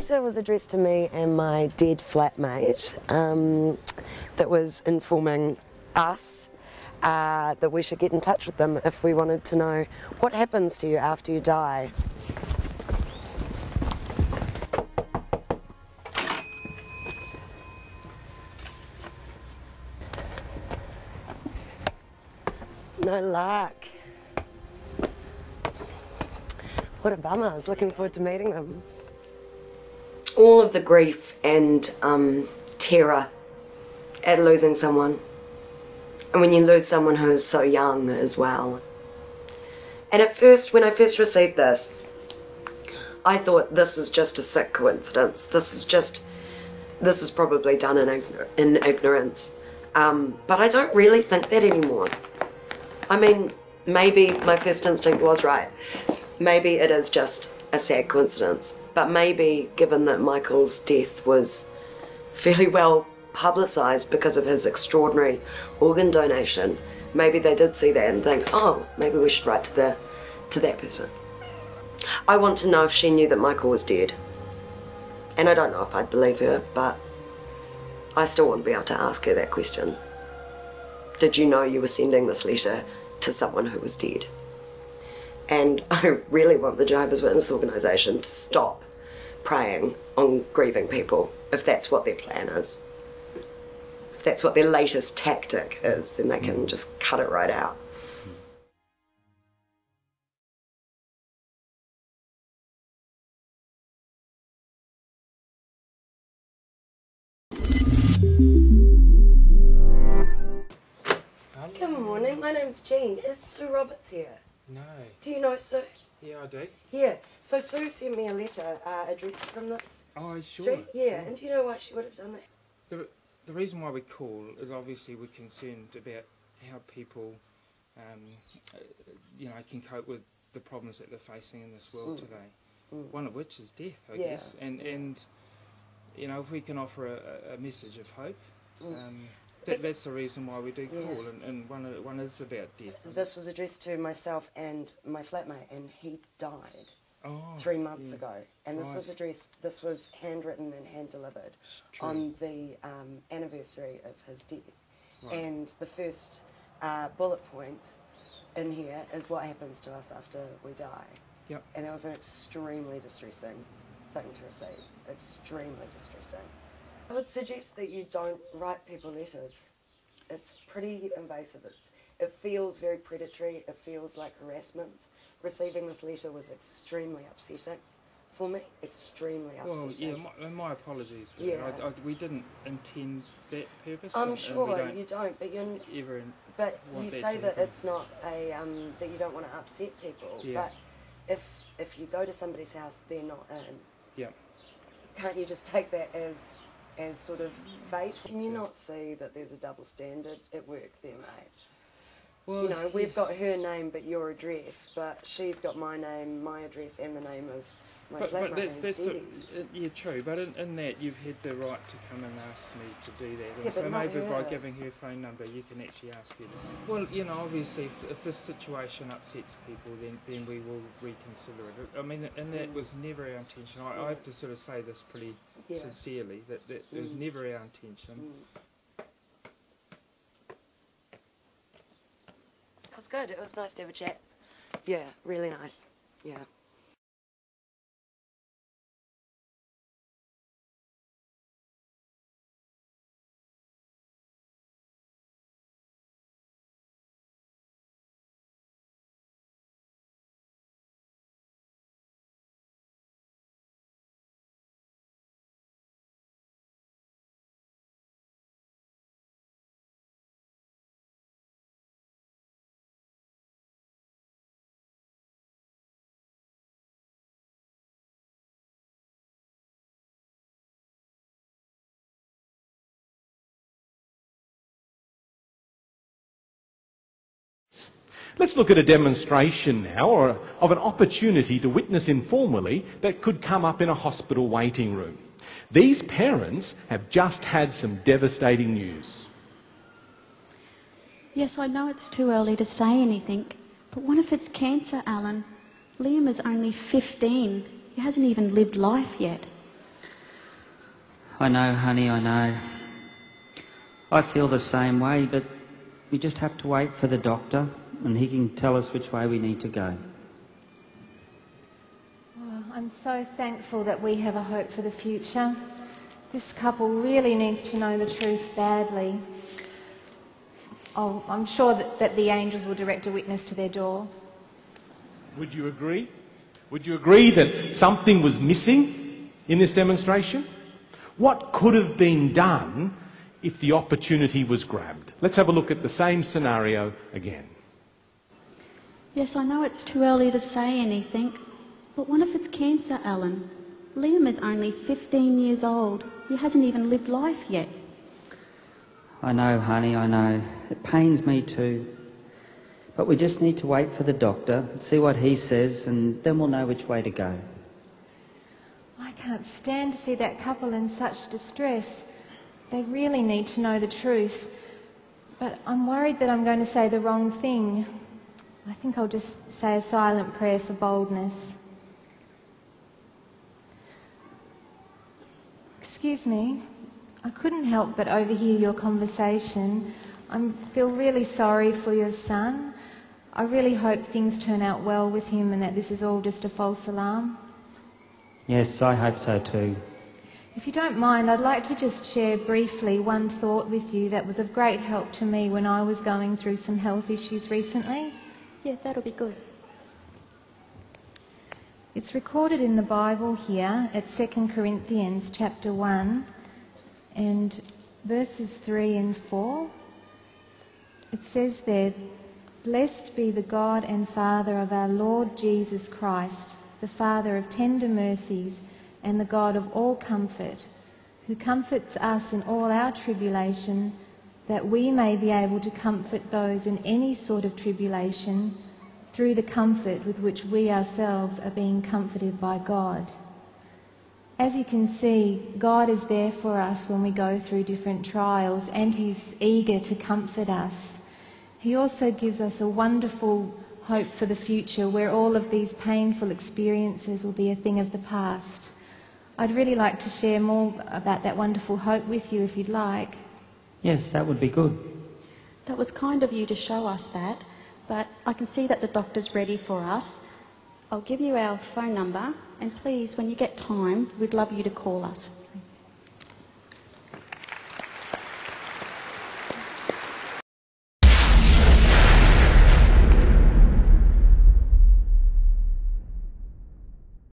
letter was addressed to me and my dead flatmate that was informing us that we should get in touch with them if we wanted to know what happens to you after you die. No luck. What a bummer. I was looking forward to meeting them. All of the grief and terror at losing someone. And when you lose someone who is so young as well. And at first, when I first received this, I thought this is just a sick coincidence. This is probably done in ignorance. But I don't really think that anymore. I mean, maybe my first instinct was right. Maybe it is just a sad coincidence. But maybe, given that Michael's death was fairly well publicised because of his extraordinary organ donation, maybe they did see that and think, oh, maybe we should write to that person. I want to know if she knew that Michael was dead. And I don't know if I'd believe her, but I still wouldn't be able to ask her that question. Did you know you were sending this letter to someone who was dead? And I really want the Jehovah's Witness organisation to stop preying on grieving people, if that's what their plan is. If that's what their latest tactic is, then they can just cut it right out. Good morning, my name's Jean. Is Sue Roberts here? No. Do you know Sue? Yeah, I do. Yeah. So Sue sent me a letter addressed from this street. Yeah. And do you know why she would have done that? The reason why we call is obviously we're concerned about how people, can cope with the problems that they're facing in this world today. One of which is death, I guess. And if we can offer a message of hope. That's the reason why we do call, and one is about death. This was addressed to myself and my flatmate, and he died 3 months ago. And this was addressed, this was handwritten and hand-delivered on the anniversary of his death. Right. And the first bullet point in here is what happens to us after we die. Yep. And it was an extremely distressing thing to receive. Extremely distressing. I would suggest that you don't write people letters. It's pretty invasive. It feels very predatory. It feels like harassment. Receiving this letter was extremely upsetting for me. Extremely upsetting. Well, yeah, my apologies. We didn't intend that purpose. I'm sure you don't, but but you say that it's not a that you don't want to upset people. Yeah. But if you go to somebody's house, they're not in. Yeah. Can't you just take that as sort of fate? Can you not see that there's a double standard at work there, mate? Well, we've got her name but your address, but she's got my name, my address, and the name of my flatmate. But that's true. But in that, you've had the right to come and ask me to do that. And yeah, so maybe by giving her phone number, you can actually ask her. Well, obviously, if this situation upsets people, then we will reconsider it. I mean, and that was never our intention. I have to sort of say this pretty sincerely, that it was never our intention. It was good. It was nice to have a chat. Yeah, really nice. Yeah. Let's look at a demonstration now of an opportunity to witness informally that could come up in a hospital waiting room. These parents have just had some devastating news. Yes, I know it's too early to say anything, but what if it's cancer, Alan? Liam is only 15. He hasn't even lived life yet. I know, honey, I know. I feel the same way, but we just have to wait for the doctor and he can tell us which way we need to go. Oh, I'm so thankful that we have a hope for the future. This couple really needs to know the truth badly. Oh, I'm sure that the angels will direct a witness to their door. Would you agree? Would you agree that something was missing in this demonstration? What could have been done if the opportunity was grabbed? Let's have a look at the same scenario again. Yes, I know it's too early to say anything, but what if it's cancer, Alan? Liam is only 15 years old. He hasn't even lived life yet. I know, honey, I know. It pains me too. But we just need to wait for the doctor, see what he says, and then we'll know which way to go. I can't stand to see that couple in such distress. They really need to know the truth. But I'm worried that I'm going to say the wrong thing. I think I'll just say a silent prayer for boldness. Excuse me. I couldn't help but overhear your conversation. I feel really sorry for your son. I really hope things turn out well with him and that this is all just a false alarm. Yes, I hope so too. If you don't mind, I'd like to just share briefly one thought with you that was of great help to me when I was going through some health issues recently. Yeah, that'll be good. It's recorded in the Bible here at 2 Corinthians chapter 1 and verses 3 and 4. It says there, "Blessed be the God and Father of our Lord Jesus Christ, the Father of tender mercies and the God of all comfort, who comforts us in all our tribulation, that we may be able to comfort those in any sort of tribulation through the comfort with which we ourselves are being comforted by God." As you can see, God is there for us when we go through different trials, and He's eager to comfort us. He also gives us a wonderful hope for the future where all of these painful experiences will be a thing of the past. I'd really like to share more about that wonderful hope with you if you'd like. Yes, that would be good. That was kind of you to show us that, but I can see that the doctor's ready for us. I'll give you our phone number, and please, when you get time, we'd love you to call us.